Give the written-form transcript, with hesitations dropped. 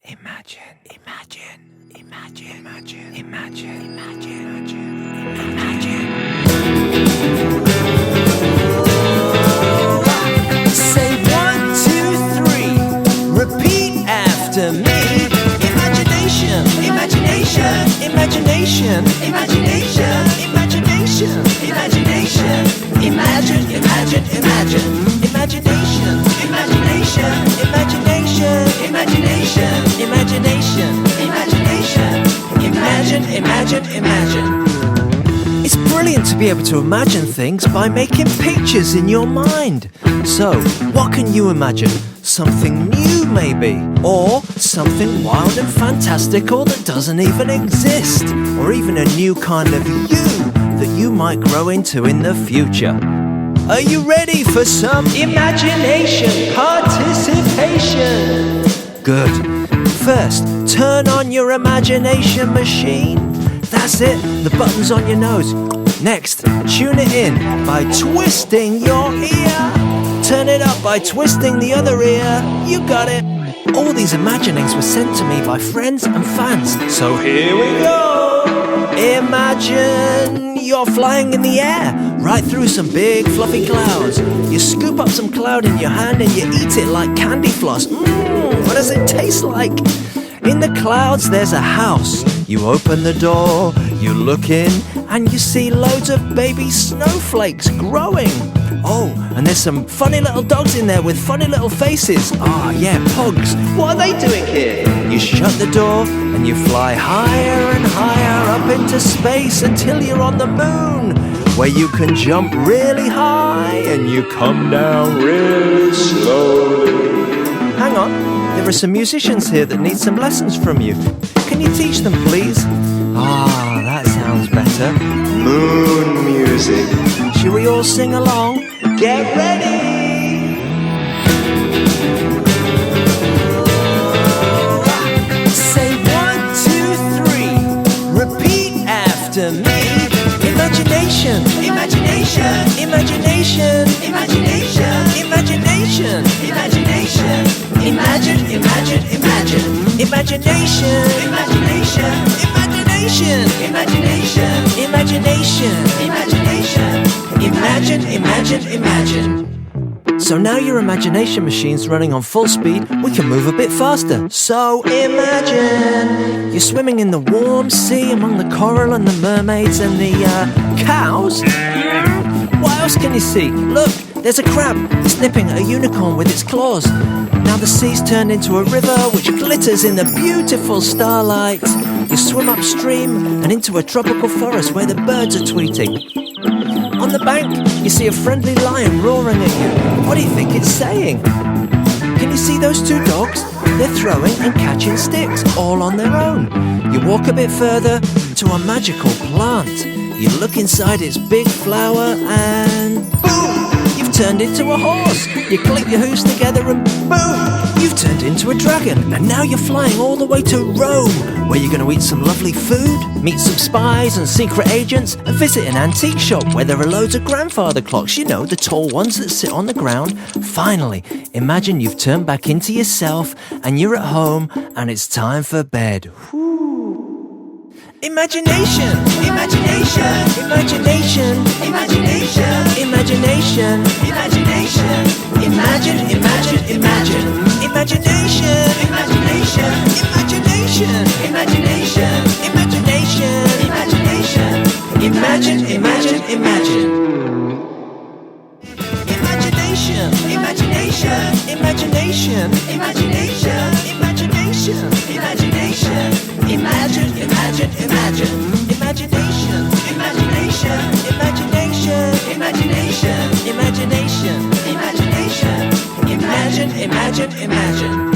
Imagine, imagine, imagine, imagine, imagine, imagine, imagine, imagine. Say 1, 2, 3. Repeat after me. Imagination, imagination, imagination, imagination, imagination, imagination. Imagine, imagine, imagine. Imagination, imagination, imagination, imagination, imagination, imagination. Imagine, imagine, imagine. It's brilliant to be able to imagine things by making pictures in your mind. So, what can you imagine? Something new, maybe? Or something wild and fantastical that doesn't even exist? Or even a new kind of you that you might grow into in the future? Are you ready for some imagination participation? Good. First, turn on your imagination machine. That's it, the button's on your nose. Next, tune it in by twisting your ear. Turn it up by twisting the other ear. You got it. All these imaginings were sent to me by friends and fans. So here we go. Imagine you're flying in the air, right through some big fluffy clouds. You scoop up some cloud in your hand and you eat it like candy floss. What does it taste like? In the clouds there's a house. You open the door, you look in, and you see loads of baby snowflakes growing. Oh, and there's some funny little dogs in there with funny little faces. Yeah, pugs. What are they doing here? You shut the door and you fly higher and higher up into space until you're on the moon, where you can jump really high and you come down really slowly. Hang on, there are some musicians here that need some lessons from you. Can you teach them, please? That sounds better. Moon music. Shall we all sing along? Get ready! Say 1, 2, 3. Repeat after me. Imagination, imagination, imagination, imagination, imagination, imagination. Imagine, imagine, imagine. Imagination, imagination, imagination, imagination, imagination, imagination. Imagine, imagine, imagine. So now your imagination machine's running on full speed, we can move a bit faster. So imagine you're swimming in the warm sea among the coral and the mermaids and the cows. What else can you see? Look, there's a crab snipping at a unicorn with its claws. Now the sea's turned into a river which glitters in the beautiful starlight. You swim upstream and into a tropical forest where the birds are tweeting. On the bank, you see a friendly lion roaring at you. What do you think it's saying? Can you see those two dogs? They're throwing and catching sticks, all on their own. You walk a bit further to a magical plant. You look inside its big flower and boom! You've turned into a horse. You click your hooves together and boom! You've turned into a dragon. And now you're flying all the way to Rome, where you're going to eat some lovely food, meet some spies and secret agents, and visit an antique shop where there are loads of grandfather clocks, you know, the tall ones that sit on the ground. Finally, imagine you've turned back into yourself and you're at home and it's time for bed. Imagination, imagination, imagination, imagination, imagination, imagination. Imagine, imagine, imagine. Imagination, imagination, imagination, imagination, imagination, imagination. Imagine, imagine, imagine. Imagination, imagination, imagination, imagination, imagination, imagination. Imagine, imagine, imagine. Imagination, imagination, imagination, imagination, imagination, imagination. Imagine, imagine, imagine.